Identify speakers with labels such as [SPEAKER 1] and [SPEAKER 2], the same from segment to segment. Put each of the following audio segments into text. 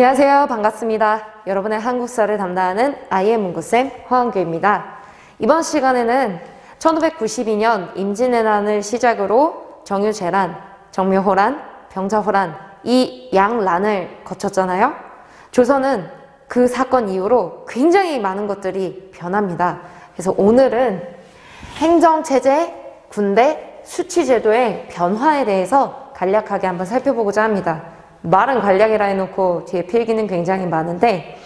[SPEAKER 1] 안녕하세요. 반갑습니다. 여러분의 한국사를 담당하는 아이의 문구쌤 허한규입니다. 이번 시간에는 1592년 임진왜란을 시작으로 정유재란, 정묘호란, 병자호란 이 양란을 거쳤잖아요. 조선은 그 사건 이후로 굉장히 많은 것들이 변합니다. 그래서 오늘은 행정체제, 군대, 수치제도의 변화에 대해서 간략하게 한번 살펴보고자 합니다. 말은 간략이라 해놓고 뒤에 필기는 굉장히 많은데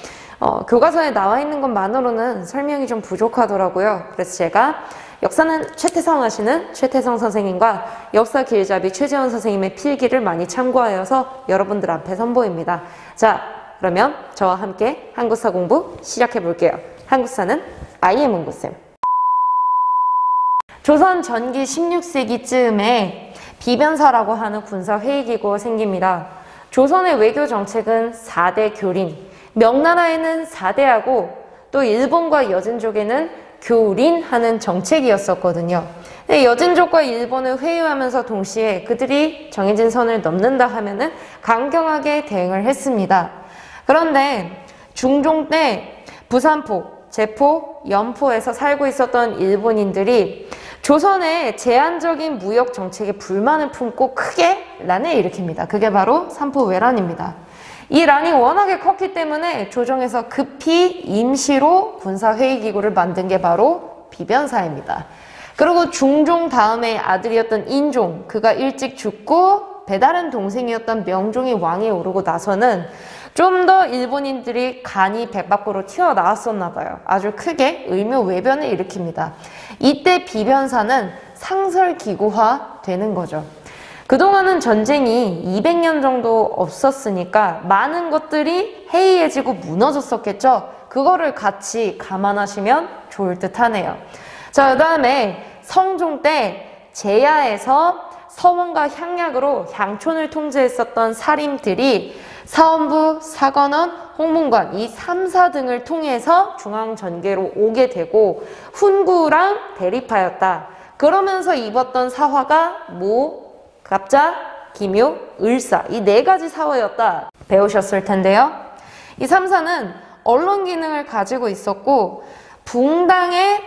[SPEAKER 1] 교과서에 나와 있는 것만으로는 설명이 좀 부족하더라고요. 그래서 제가 역사는 최태성 하시는 최태성 선생님과 역사 길잡이 최재원 선생님의 필기를 많이 참고하여서 여러분들 앞에 선보입니다. 자, 그러면 저와 함께 한국사 공부 시작해 볼게요. 한국사는 아이의 문구쌤. 조선 전기 16세기쯤에 비변사라고 하는 군사회의기구가 생깁니다. 조선의 외교 정책은 4대 교린, 명나라에는 4대하고 또 일본과 여진족에는 교린하는 정책이었었거든요. 근데 여진족과 일본을 회유하면서 동시에 그들이 정해진 선을 넘는다 하면은 강경하게 대응을 했습니다. 그런데 중종 때 부산포, 제포, 연포에서 살고 있었던 일본인들이 조선의 제한적인 무역 정책에 불만을 품고 크게 란을 일으킵니다. 그게 바로 삼포외란입니다. 이 란이 워낙에 컸기 때문에 조정에서 급히 임시로 군사회의기구를 만든 게 바로 비변사입니다. 그리고 중종 다음에 아들이었던 인종, 그가 일찍 죽고 배다른 동생이었던 명종이 왕에 오르고 나서는 좀 더 일본인들이 간이 배 밖으로 튀어나왔었나 봐요. 아주 크게 을묘외변을 일으킵니다. 이때 비변사는 상설기구화 되는 거죠. 그동안은 전쟁이 200년 정도 없었으니까 많은 것들이 해이해지고 무너졌었겠죠. 그거를 같이 감안하시면 좋을 듯 하네요. 자, 그 다음에 성종 때 제야에서 서원과 향약으로 향촌을 통제했었던 사림들이 사원부, 사관원, 홍문관 이 3사 등을 통해서 중앙전개로 오게 되고 훈구랑 대립하였다. 그러면서 입었던 사화가 모, 갑자, 기묘, 을사 이 4가지 사화였다. 배우셨을 텐데요. 이 3사는 언론 기능을 가지고 있었고 붕당의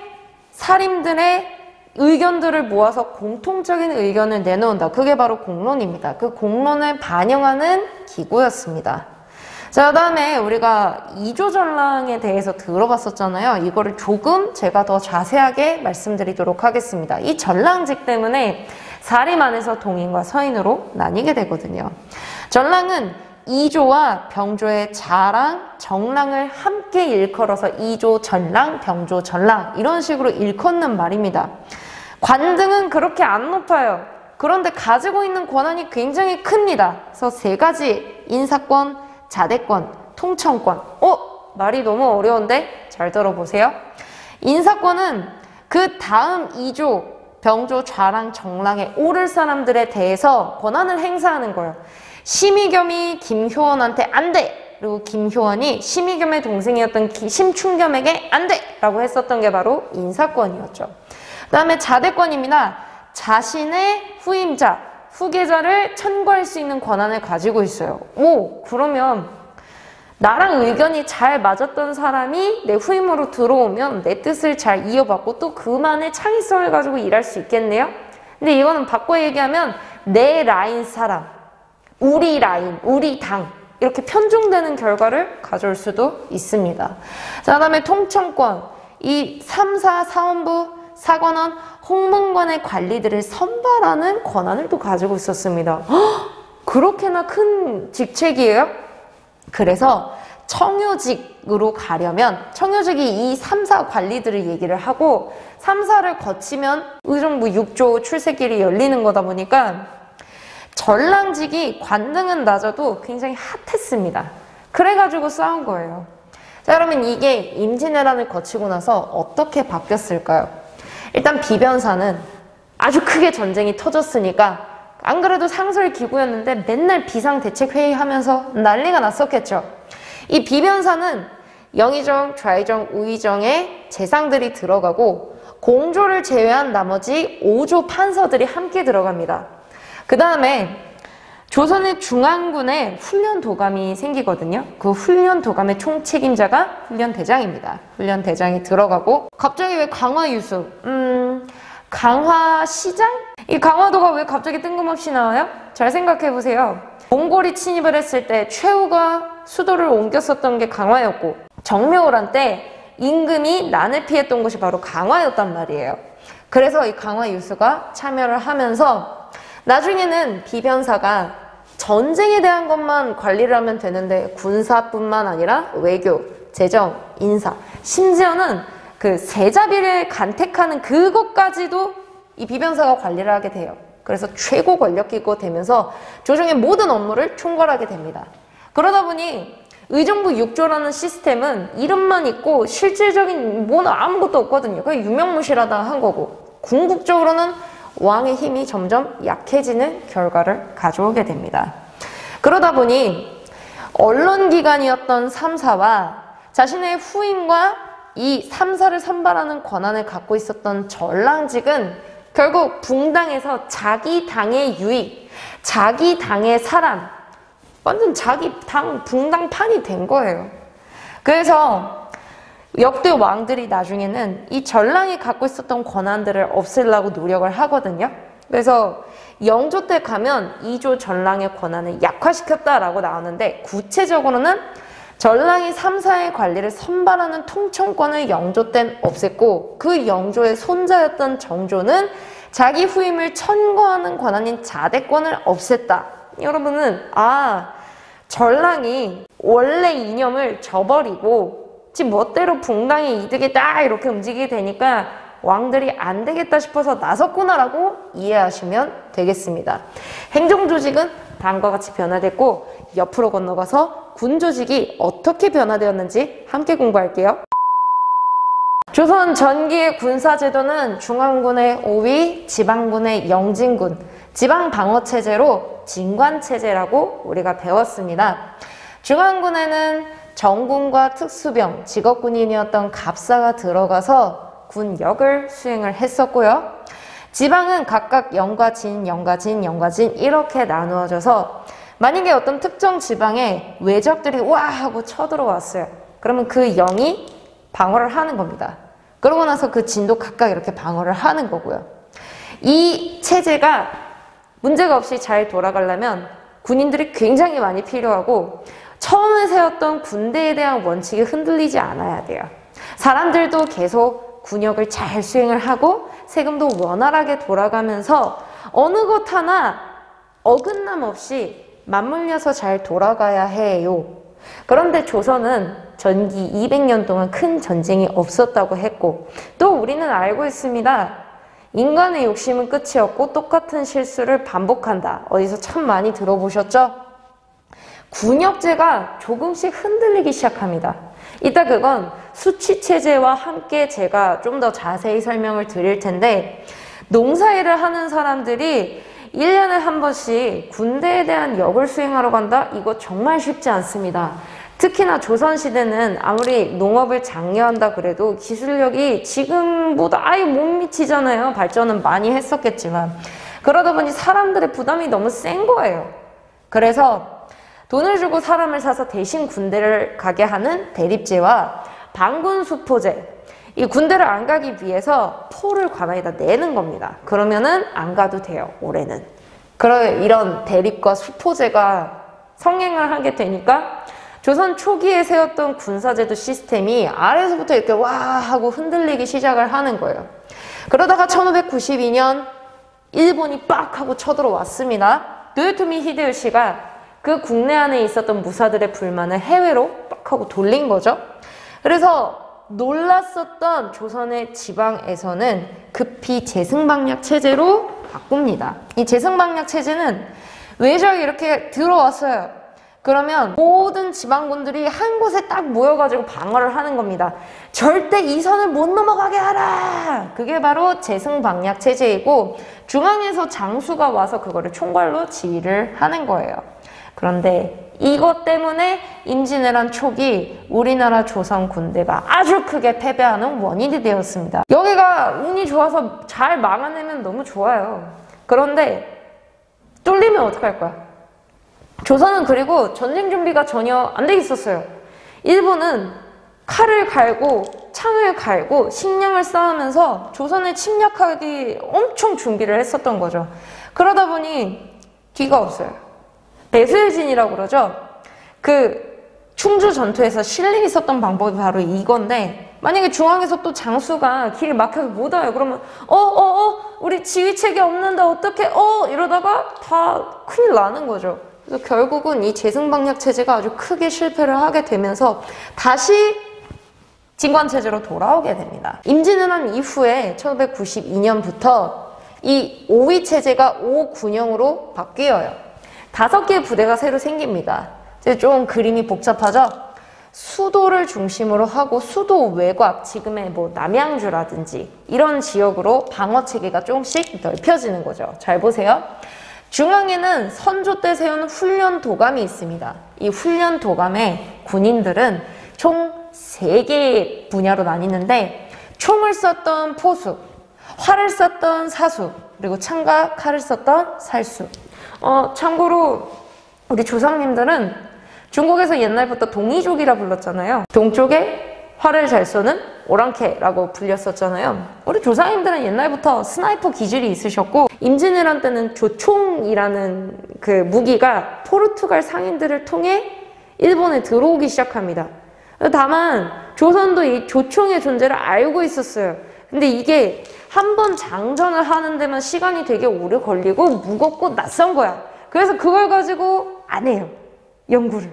[SPEAKER 1] 사림들의 의견들을 모아서 공통적인 의견을 내놓는다. 그게 바로 공론입니다. 그 공론을 반영하는 기구였습니다. 자, 그 다음에 우리가 이조전랑에 대해서 들어봤었잖아요. 이거를 조금 제가 더 자세하게 말씀드리도록 하겠습니다. 이 전랑직 때문에 사림 안에서 동인과 서인으로 나뉘게 되거든요. 전랑은 이조와 병조의 자랑, 정랑을 함께 일컬어서 이조, 전랑, 병조, 전랑 이런 식으로 일컫는 말입니다. 관등은 그렇게 안 높아요. 그런데 가지고 있는 권한이 굉장히 큽니다. 그래서 3가지 인사권, 자대권, 통청권. 말이 너무 어려운데 잘 들어보세요. 인사권은 그 다음 이조, 병조, 좌랑, 정랑에 오를 사람들에 대해서 권한을 행사하는 거예요. 심의겸이 김효원한테 안 돼! 그리고 김효원이 심의겸의 동생이었던 심충겸에게 안 돼! 라고 했었던 게 바로 인사권이었죠. 그 다음에 자대권입니다. 자신의 후임자, 후계자를 천거할 수 있는 권한을 가지고 있어요. 그러면 나랑 의견이 잘 맞았던 사람이 내 후임으로 들어오면 내 뜻을 잘 이어받고 또 그만의 창의성을 가지고 일할 수 있겠네요. 근데 이거는 바꿔 얘기하면 내 라인 사람, 우리 라인, 우리 당 이렇게 편중되는 결과를 가져올 수도 있습니다. 자, 그다음에 통청권. 이 3사 사원부, 사관원, 홍문관의 관리들을 선발하는 권한을 또 가지고 있었습니다. 그렇게나 큰 직책이에요? 그래서 청요직으로 가려면 청요직이 이 3사 관리들을 얘기를 하고 3사를 거치면 의정부 6조 출세길이 열리는 거다 보니까 전랑직이 관등은 낮아도 굉장히 핫했습니다. 그래가지고 싸운 거예요. 자, 그러면 이게 임진왜란을 거치고 나서 어떻게 바뀌었을까요? 일단 비변사는 아주 크게 전쟁이 터졌으니까 안 그래도 상설기구였는데 맨날 비상대책회의 하면서 난리가 났었겠죠. 이 비변사는 영의정, 좌의정, 우의정의 재상들이 들어가고 공조를 제외한 나머지 5조 판서들이 함께 들어갑니다. 그 다음에 조선의 중앙군에 훈련도감이 생기거든요. 그 훈련도감의 총책임자가 훈련대장입니다. 훈련대장이 들어가고 갑자기 왜 강화유수? 강화시장? 이 강화도가 왜 갑자기 뜬금없이 나와요? 잘 생각해보세요. 몽골이 침입을 했을 때 최후가 수도를 옮겼었던 게 강화였고 정묘호란 때 임금이 난을 피했던 곳이 바로 강화였단 말이에요. 그래서 이 강화유수가 참여를 하면서 나중에는 비변사가 전쟁에 대한 것만 관리를 하면 되는데 군사뿐만 아니라 외교, 재정, 인사, 심지어는 그 세자비를 간택하는 그것까지도 이 비변사가 관리를 하게 돼요. 그래서 최고 권력기구가 되면서 조정의 모든 업무를 총괄하게 됩니다. 그러다 보니 의정부 6조라는 시스템은 이름만 있고 실질적인 뭐는 아무것도 없거든요. 그게 유명무실하다 한 거고 궁극적으로는 왕의 힘이 점점 약해지는 결과를 가져오게 됩니다. 그러다 보니 언론기관이었던 3사와 자신의 후임과 이 3사를 선발하는 권한을 갖고 있었던 전랑직은 결국 붕당에서 자기 당의 유익, 자기 당의 사람, 완전 자기 당 붕당판이 된 거예요. 그래서 역대 왕들이 나중에는 이 전랑이 갖고 있었던 권한들을 없애려고 노력을 하거든요. 그래서 영조 때 가면 2조 전랑의 권한을 약화시켰다라고 나오는데 구체적으로는 전랑이 3사의 관리를 선발하는 통청권을 영조 땐 없앴고 그 영조의 손자였던 정조는 자기 후임을 천거하는 권한인 자대권을 없앴다. 여러분은 전랑이 원래 이념을 저버리고 지 멋대로 붕당의 이득에 딱 이렇게 움직이게 되니까 왕들이 안 되겠다 싶어서 나섰구나라고 이해하시면 되겠습니다. 행정조직은 다음과 같이 변화됐고 옆으로 건너가서 군조직이 어떻게 변화되었는지 함께 공부할게요. 조선 전기의 군사제도는 중앙군의 5위, 지방군의 영진군, 지방방어체제로 진관체제라고 우리가 배웠습니다. 중앙군에는 정군과 특수병, 직업군인이었던 갑사가 들어가서 군역을 수행을 했었고요. 지방은 각각 영과진, 영과진, 영과진 이렇게 나누어져서 만약에 어떤 특정 지방에 외적들이 와 하고 쳐들어왔어요. 그러면 그 영이 방어를 하는 겁니다. 그러고 나서 그 진도 각각 이렇게 방어를 하는 거고요. 이 체제가 문제가 없이 잘 돌아가려면 군인들이 굉장히 많이 필요하고 처음에 세웠던 군대에 대한 원칙이 흔들리지 않아야 돼요. 사람들도 계속 군역을 잘 수행을 하고 세금도 원활하게 돌아가면서 어느 것 하나 어긋남 없이 맞물려서 잘 돌아가야 해요. 그런데 조선은 전기 200년 동안 큰 전쟁이 없었다고 했고 또 우리는 알고 있습니다. 인간의 욕심은 끝이 없고 똑같은 실수를 반복한다. 어디서 참 많이 들어보셨죠? 군역제가 조금씩 흔들리기 시작합니다. 이따 그건 수치체제와 함께 제가 좀 더 자세히 설명을 드릴 텐데 농사일을 하는 사람들이 1년에 한 번씩 군대에 대한 역을 수행하러 간다? 이거 정말 쉽지 않습니다. 특히나 조선시대는 아무리 농업을 장려한다 그래도 기술력이 지금보다 아예 못 미치잖아요. 발전은 많이 했었겠지만 그러다 보니 사람들의 부담이 너무 센 거예요. 그래서 돈을 주고 사람을 사서 대신 군대를 가게 하는 대립제와 방군수포제, 이 군대를 안 가기 위해서 포를 관아에다 내는 겁니다. 그러면은 안 가도 돼요, 올해는. 이런 대립과 수포제가 성행을 하게 되니까 조선 초기에 세웠던 군사제도 시스템이 아래에서부터 이렇게 와 하고 흔들리기 시작을 하는 거예요. 그러다가 1592년 일본이 빡 하고 쳐들어왔습니다. 도요토미 히데요시가 그 국내 안에 있었던 무사들의 불만을 해외로 빡 하고 돌린 거죠. 그래서 놀랐었던 조선의 지방에서는 급히 재승방략 체제로 바꿉니다. 이 재승방략 체제는 외적이 이렇게 들어왔어요. 그러면 모든 지방군들이 한 곳에 딱 모여가지고 방어를 하는 겁니다. 절대 이 선을 못 넘어가게 하라! 그게 바로 재승방략 체제이고 중앙에서 장수가 와서 그거를 총괄로 지휘를 하는 거예요. 그런데 이것 때문에 임진왜란 초기 우리나라 조선 군대가 아주 크게 패배하는 원인이 되었습니다. 여기가 운이 좋아서 잘 막아내면 너무 좋아요. 그런데 뚫리면 어떡할 거야? 조선은 그리고 전쟁 준비가 전혀 안 돼 있었어요. 일본은 칼을 갈고 창을 갈고 식량을 쌓으면서 조선을 침략하기 엄청 준비를 했었던 거죠. 그러다 보니 뒤가 없어요. 배수진이라고 그러죠. 그 충주 전투에서 신림이 썼던 방법이 바로 이건데, 만약에 중앙에서 또 장수가 길이 막혀서 못 와요. 그러면 우리 지휘책이 없는데 어떡해 이러다가 다 큰일 나는 거죠. 그래서 결국은 이 제승방략 체제가 아주 크게 실패를 하게 되면서 다시 진관체제로 돌아오게 됩니다. 임진왜란 이후에 1592년부터 이 오위체제가 오군영으로 바뀌어요. 5개의 부대가 새로 생깁니다. 이제 좀 그림이 복잡하죠? 수도를 중심으로 하고 수도 외곽, 지금의 뭐 남양주라든지 이런 지역으로 방어체계가 조금씩 넓혀지는 거죠. 잘 보세요. 중앙에는 선조 때 세운 훈련도감이 있습니다. 이 훈련도감의 군인들은 총 3개의 분야로 나뉘는데, 총을 썼던 포수, 활을 썼던 사수, 그리고 창과 칼을 썼던 살수. 참고로 우리 조상님들은 중국에서 옛날부터 동이족이라 불렀잖아요. 동쪽에 활을 잘 쏘는 오랑캐라고 불렸었잖아요. 우리 조상님들은 옛날부터 스나이퍼 기질이 있으셨고, 임진왜란 때는 조총이라는 그 무기가 포르투갈 상인들을 통해 일본에 들어오기 시작합니다. 다만 조선도 이 조총의 존재를 알고 있었어요. 근데 이게 한 번 장전을 하는 데만 시간이 되게 오래 걸리고 무겁고 낯선 거야. 그래서 그걸 가지고 안 해요, 연구를.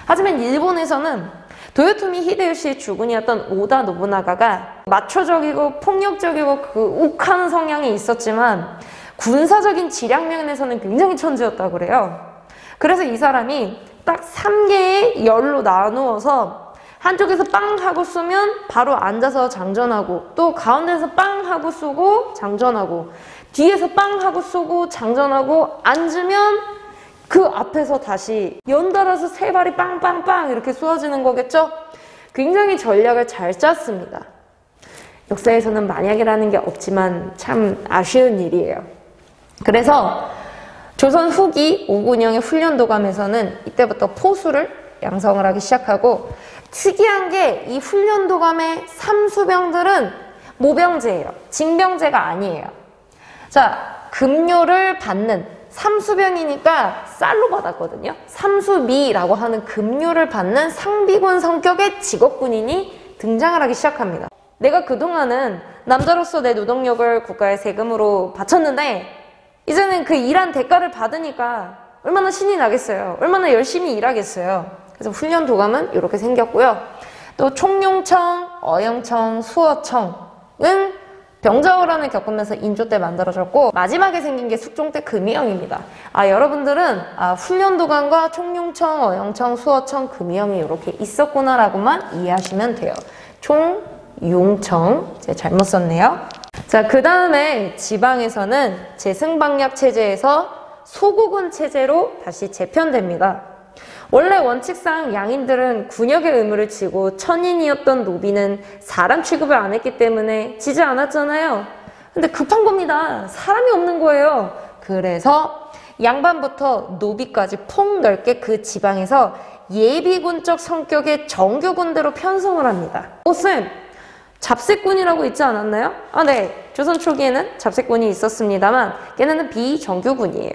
[SPEAKER 1] 하지만 일본에서는 도요토미 히데요시의 주군이었던 오다 노부나가가 마초적이고 폭력적이고 그 욱하는 성향이 있었지만 군사적인 지략 면에서는 굉장히 천재였다고 그래요. 그래서 이 사람이 딱 3개의 열로 나누어서 한쪽에서 빵 하고 쏘면 바로 앉아서 장전하고, 또 가운데에서 빵 하고 쏘고 장전하고, 뒤에서 빵 하고 쏘고 장전하고, 앉으면 그 앞에서 다시 연달아서 3발이 빵빵빵 이렇게 쏘아지는 거겠죠? 굉장히 전략을 잘 짰습니다. 역사에서는 만약이라는 게 없지만 참 아쉬운 일이에요. 그래서 조선 후기 오군영의 훈련도감에서는 이때부터 포수를 양성을 하기 시작하고, 특이한 게 이 훈련도감의 삼수병들은 모병제예요. 징병제가 아니에요. 자, 급료를 받는 삼수병이니까 쌀로 받았거든요. 삼수미라고 하는 급료를 받는 상비군 성격의 직업군인이 등장을 하기 시작합니다. 내가 그동안은 남자로서 내 노동력을 국가의 세금으로 바쳤는데 이제는 그 일한 대가를 받으니까 얼마나 신이 나겠어요. 얼마나 열심히 일하겠어요. 그래서 훈련도감은 이렇게 생겼고요. 또 총용청, 어영청, 수어청은 병자호란을 겪으면서 인조 때 만들어졌고, 마지막에 생긴 게 숙종 때 금이영입니다. 여러분들은 훈련도감과 총용청, 어영청, 수어청, 금이영이 이렇게 있었구나라고만 이해하시면 돼요. 총용청, 제가 잘못 썼네요. 자, 그 다음에 지방에서는 제승방략 체제에서 소국은 체제로 다시 재편됩니다. 원래 원칙상 양인들은 군역의 의무를 지고 천인이었던 노비는 사람 취급을 안 했기 때문에 지지 않았잖아요. 근데 급한 겁니다. 사람이 없는 거예요. 그래서 양반부터 노비까지 폭넓게 그 지방에서 예비군적 성격의 정규군대로 편성을 합니다. 쌤, 잡새꾼이라고 있지 않았나요? 네. 조선 초기에는 잡새꾼이 있었습니다만 걔네는 비정규군이에요.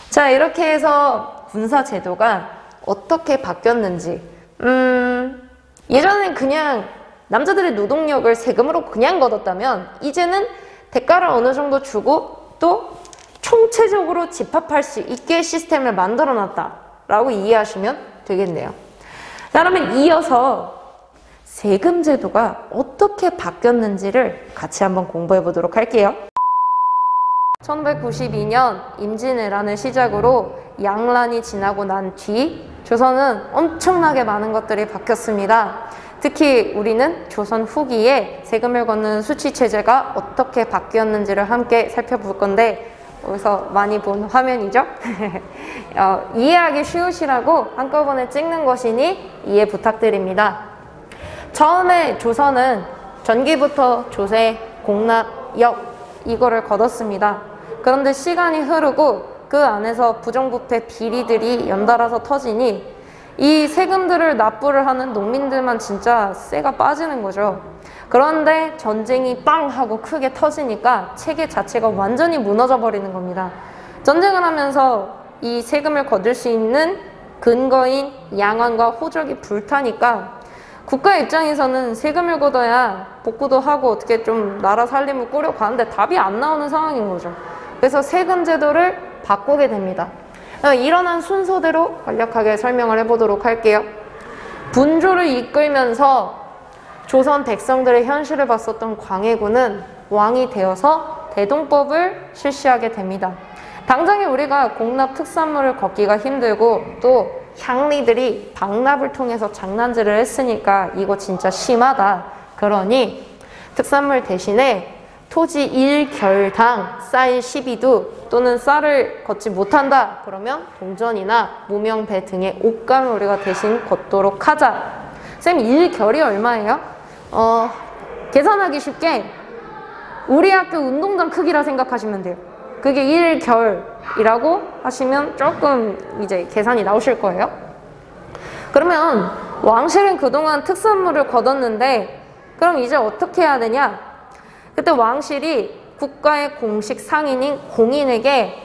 [SPEAKER 1] 자, 이렇게 해서 군사 제도가 어떻게 바뀌었는지, 예전엔 그냥 남자들의 노동력을 세금으로 그냥 걷었다면 이제는 대가를 어느 정도 주고 또 총체적으로 집합할 수 있게 시스템을 만들어 놨다라고 이해하시면 되겠네요. 자, 그러면 이어서 세금 제도가 어떻게 바뀌었는지를 같이 한번 공부해 보도록 할게요. 1592년 임진왜란을 시작으로 양란이 지나고 난 뒤 조선은 엄청나게 많은 것들이 바뀌었습니다. 특히 우리는 조선 후기에 세금을 걷는 수치체제가 어떻게 바뀌었는지를 함께 살펴볼 건데, 여기서 많이 본 화면이죠? 이해하기 쉬우시라고 한꺼번에 찍는 것이니 이해 부탁드립니다. 처음에 조선은 전기부터 조세, 공납, 역 이거를 걷었습니다. 그런데 시간이 흐르고 그 안에서 부정부패 비리들이 연달아서 터지니 이 세금들을 납부를 하는 농민들만 진짜 쇠가 빠지는 거죠. 그런데 전쟁이 빵 하고 크게 터지니까 체계 자체가 완전히 무너져 버리는 겁니다. 전쟁을 하면서 이 세금을 거둘 수 있는 근거인 양안과 호적이 불타니까 국가 입장에서는 세금을 걷어야 복구도 하고 어떻게 좀 나라 살림을 꾸려가는데 답이 안 나오는 상황인 거죠. 그래서 세금 제도를 바꾸게 됩니다. 일어난 순서대로 간략하게 설명을 해보도록 할게요. 분조를 이끌면서 조선 백성들의 현실을 봤었던 광해군은 왕이 되어서 대동법을 실시하게 됩니다. 당장에 우리가 공납 특산물을 걷기가 힘들고 또 향리들이 방납을 통해서 장난질을 했으니까 이거 진짜 심하다. 그러니 특산물 대신에 토지 1결당 쌀 12두 또는 쌀을 걷지 못한다. 그러면 동전이나 무명배 등의 옷감을 우리가 대신 걷도록 하자. 쌤 1결이 얼마예요? 계산하기 쉽게 우리 학교 운동장 크기라 생각하시면 돼요. 그게 1결이라고 하시면 조금 이제 계산이 나오실 거예요. 그러면 왕실은 그동안 특산물을 걷었는데 그럼 이제 어떻게 해야 되냐? 그때 왕실이 국가의 공식 상인인 공인에게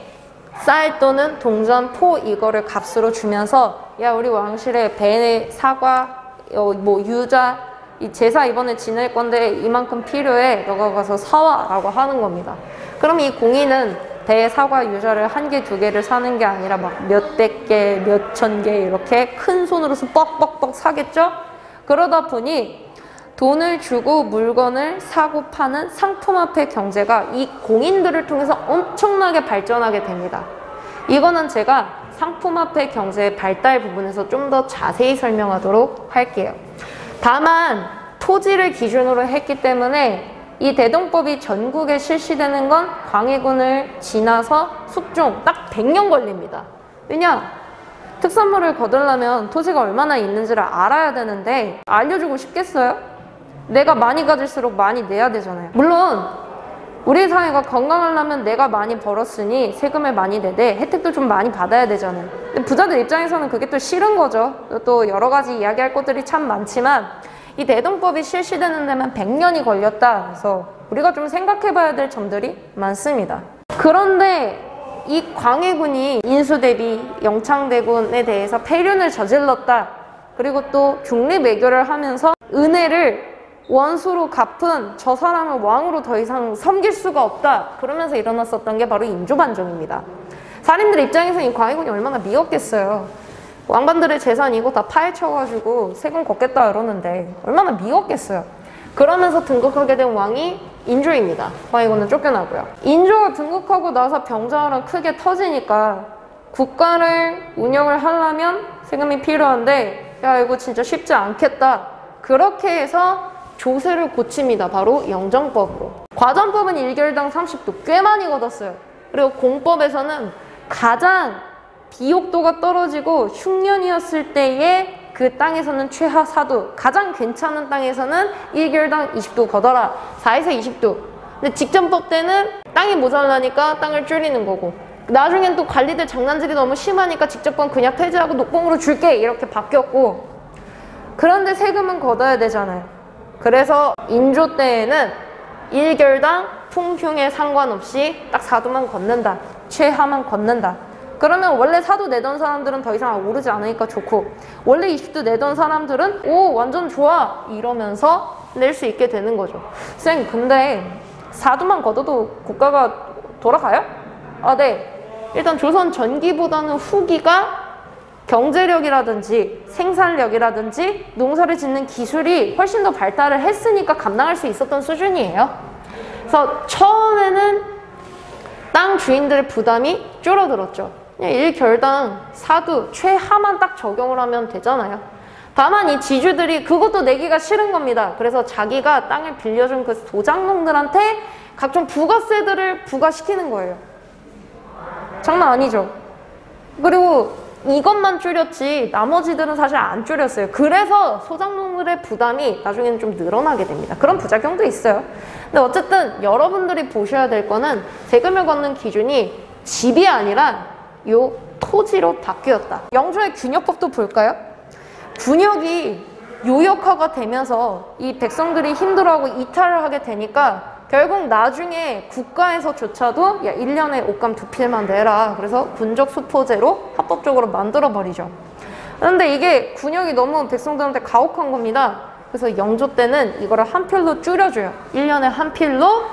[SPEAKER 1] 쌀 또는 동전, 포 이거를 값으로 주면서 야 우리 왕실에 배, 사과, 뭐 유자, 이 제사 이번에 지낼 건데 이만큼 필요해. 너가 가서 사와 라고 하는 겁니다. 그럼 이 공인은 배, 사과, 유자를 한 개, 두 개를 사는 게 아니라 막 몇백 개, 몇천 개 이렇게 큰 손으로서 뻑뻑뻑 사겠죠? 그러다 보니 돈을 주고 물건을 사고 파는 상품화폐 경제가 이 공인들을 통해서 엄청나게 발전하게 됩니다. 이거는 제가 상품화폐 경제의 발달 부분에서 좀 더 자세히 설명하도록 할게요. 다만 토지를 기준으로 했기 때문에 이 대동법이 전국에 실시되는 건 광해군을 지나서 숙종 딱 100년 걸립니다. 왜냐? 특산물을 거두려면 토지가 얼마나 있는지를 알아야 되는데 알려주고 싶겠어요? 내가 많이 가질수록 많이 내야 되잖아요. 물론 우리 사회가 건강하려면 내가 많이 벌었으니 세금을 많이 내되 혜택도 좀 많이 받아야 되잖아요. 근데 부자들 입장에서는 그게 또 싫은 거죠. 또 여러 가지 이야기할 것들이 참 많지만 이 대동법이 실시되는 데만 100년이 걸렸다. 그래서 우리가 좀 생각해 봐야 될 점들이 많습니다. 그런데 이 광해군이 인수대비, 영창대군에 대해서 폐륜을 저질렀다. 그리고 또 중립외교를 하면서 은혜를 원수로 갚은 저 사람을 왕으로 더 이상 섬길 수가 없다. 그러면서 일어났었던 게 바로 인조반정입니다. 사람들 입장에서는 이 광해군이 얼마나 미웠겠어요. 왕관들의 재산 이거 다 파헤쳐가지고 세금 걷겠다 이러는데 얼마나 미웠겠어요. 그러면서 등극하게 된 왕이 인조입니다. 광해군은 쫓겨나고요. 인조가 등극하고 나서 병자호란 크게 터지니까 국가를 운영을 하려면 세금이 필요한데 야 이거 진짜 쉽지 않겠다. 그렇게 해서 조세를 고칩니다. 바로 영정법으로. 과전법은 1결당 30도 꽤 많이 걷었어요. 그리고 공법에서는 가장 비옥도가 떨어지고 흉년이었을 때에 그 땅에서는 최하 4도, 가장 괜찮은 땅에서는 1결당 20도 걷어라. 4에서 20도. 근데 직전법 때는 땅이 모자라니까 땅을 줄이는 거고 나중엔 또 관리들 장난질이 너무 심하니까 직접법 그냥 폐지하고 녹봉으로 줄게 이렇게 바뀌었고 그런데 세금은 걷어야 되잖아요. 그래서 인조 때에는 1결당 풍흉에 상관없이 딱 4도만 걷는다. 최하만 걷는다. 그러면 원래 4도 내던 사람들은 더 이상 오르지 않으니까 좋고 원래 20도 내던 사람들은 오 완전 좋아 이러면서 낼 수 있게 되는 거죠. 쌤 근데 4도만 걷어도 국가가 돌아가요? 아 네. 일단 조선 전기보다는 후기가 경제력이라든지 생산력이라든지 농사를 짓는 기술이 훨씬 더 발달을 했으니까 감당할 수 있었던 수준이에요. 그래서 처음에는 땅 주인들의 부담이 줄어들었죠. 그냥 1결당 4도 최하만 딱 적용을 하면 되잖아요. 다만 이 지주들이 그것도 내기가 싫은 겁니다. 그래서 자기가 땅을 빌려준 그 도장농들한테 각종 부가세들을 부과시키는 거예요. 장난 아니죠. 그리고 이것만 줄였지 나머지들은 사실 안 줄였어요. 그래서 소장농들의 부담이 나중에는 좀 늘어나게 됩니다. 그런 부작용도 있어요. 근데 어쨌든 여러분들이 보셔야 될 거는 세금을 걷는 기준이 집이 아니라 요 토지로 바뀌었다. 영조의 균역법도 볼까요? 군역이 요역화가 되면서 이 백성들이 힘들어하고 이탈을 하게 되니까 결국 나중에 국가에서조차도 야 1년에 옷감 2필만 내라. 그래서 군적 수포제로 합법적으로 만들어버리죠. 그런데 이게 군역이 너무 백성들한테 가혹한 겁니다. 그래서 영조 때는 이거를 한 필로 줄여줘요. 1년에 한 필로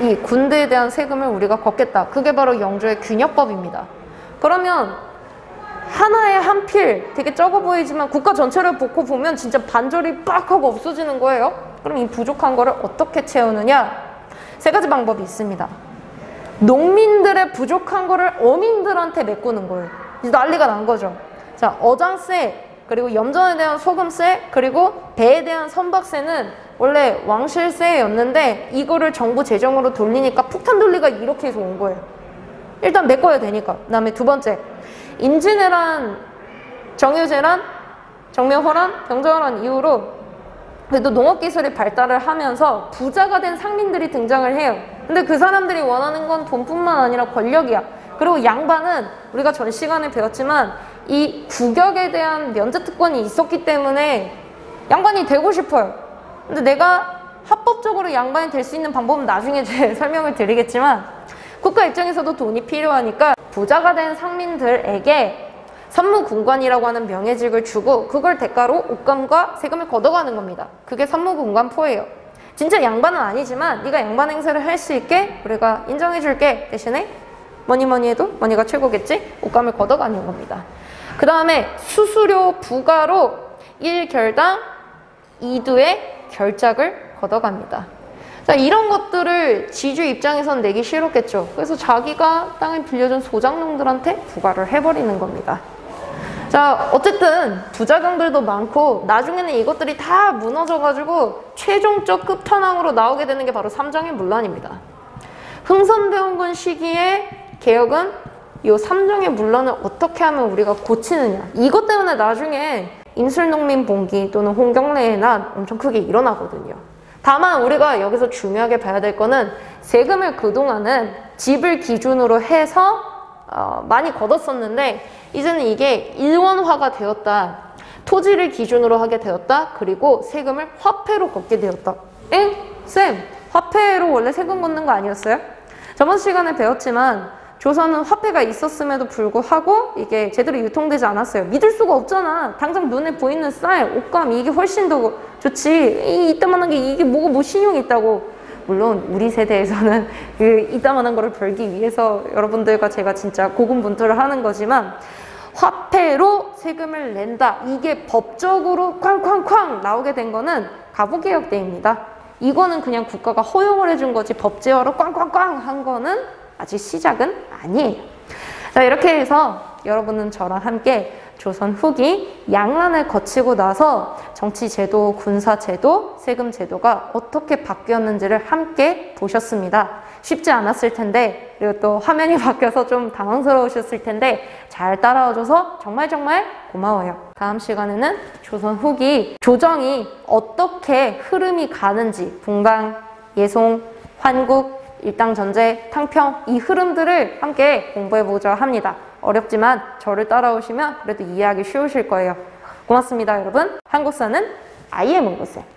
[SPEAKER 1] 이 군대에 대한 세금을 우리가 걷겠다. 그게 바로 영조의 균역법입니다. 그러면 하나의 한 필, 되게 적어 보이지만 국가 전체를 놓고 보면 진짜 반절이 빡 하고 없어지는 거예요. 그럼 이 부족한 거를 어떻게 채우느냐? 3가지 방법이 있습니다. 농민들의 부족한 거를 어민들한테 메꾸는 거예요. 이제 난리가 난 거죠. 자, 어장세, 그리고 염전에 대한 소금세, 그리고 배에 대한 선박세는 원래 왕실세였는데 이거를 정부 재정으로 돌리니까 폭탄 돌리가 이렇게 해서 온 거예요. 일단 메꿔야 되니까. 그 다음에 2번째, 임진왜란, 정유재란, 정묘호란, 병정호란 이후로 그래도 농업기술이 발달을 하면서 부자가 된 상민들이 등장을 해요. 근데 그 사람들이 원하는 건 돈뿐만 아니라 권력이야. 그리고 양반은 우리가 전 시간에 배웠지만 이 국역에 대한 면제특권이 있었기 때문에 양반이 되고 싶어요. 근데 내가 합법적으로 양반이 될 수 있는 방법은 나중에 제 설명을 드리겠지만 국가 입장에서도 돈이 필요하니까 부자가 된 상민들에게 선무군관이라고 하는 명예직을 주고 그걸 대가로 옷감과 세금을 걷어가는 겁니다. 그게 선무군관포예요. 진짜 양반은 아니지만 네가 양반 행세를 할 수 있게 우리가 인정해줄게. 대신에 뭐니 해도 뭐니가 최고겠지? 옷감을 걷어가는 겁니다. 그 다음에 수수료 부과로 1결당 2두의 결작을 걷어갑니다. 자, 이런 것들을 지주 입장에선 내기 싫었겠죠. 그래서 자기가 땅을 빌려준 소장농들한테 부과를 해버리는 겁니다. 자, 어쨌든 부작용들도 많고 나중에는 이것들이 다 무너져가지고 최종적 끝판왕으로 나오게 되는 게 바로 삼정의 문란입니다. 흥선대원군 시기에 개혁은 이 삼정의 문란을 어떻게 하면 우리가 고치느냐, 이것 때문에 나중에 인술농민 봉기 또는 홍경래의 난 엄청 크게 일어나거든요. 다만 우리가 여기서 중요하게 봐야 될 거는 세금을 그동안은 집을 기준으로 해서 많이 걷었었는데 이제는 이게 일원화가 되었다. 토지를 기준으로 하게 되었다. 그리고 세금을 화폐로 걷게 되었다. 엥? 쌤, 화폐로 원래 세금 걷는 거 아니었어요? 저번 시간에 배웠지만 조선은 화폐가 있었음에도 불구하고 이게 제대로 유통되지 않았어요. 믿을 수가 없잖아. 당장 눈에 보이는 쌀, 옷감 이게 훨씬 더 좋지. 이따만한 게 이게 뭐가 뭐 신용이 있다고. 물론 우리 세대에서는 그 이따만한 거를 벌기 위해서 여러분들과 제가 진짜 고군분투를 하는 거지만 화폐로 세금을 낸다. 이게 법적으로 쾅쾅쾅 나오게 된 거는 가부개혁 때입니다. 이거는 그냥 국가가 허용을 해준 거지 법제화로 꽝꽝꽝 한 거는 아직 시작은 아니에요. 자, 이렇게 해서 여러분은 저랑 함께 조선 후기 양란을 거치고 나서 정치제도, 군사제도, 세금제도가 어떻게 바뀌었는지를 함께 보셨습니다. 쉽지 않았을 텐데, 그리고 또 화면이 바뀌어서 좀 당황스러우셨을 텐데 잘 따라와줘서 정말 고마워요. 다음 시간에는 조선 후기 조정이 어떻게 흐름이 가는지, 붕당, 예송, 환국, 일당전제, 탕평 이 흐름들을 함께 공부해보자 합니다. 어렵지만 저를 따라오시면 그래도 이해하기 쉬우실 거예요. 고맙습니다, 여러분. 한국사는 아이의 문구쌤.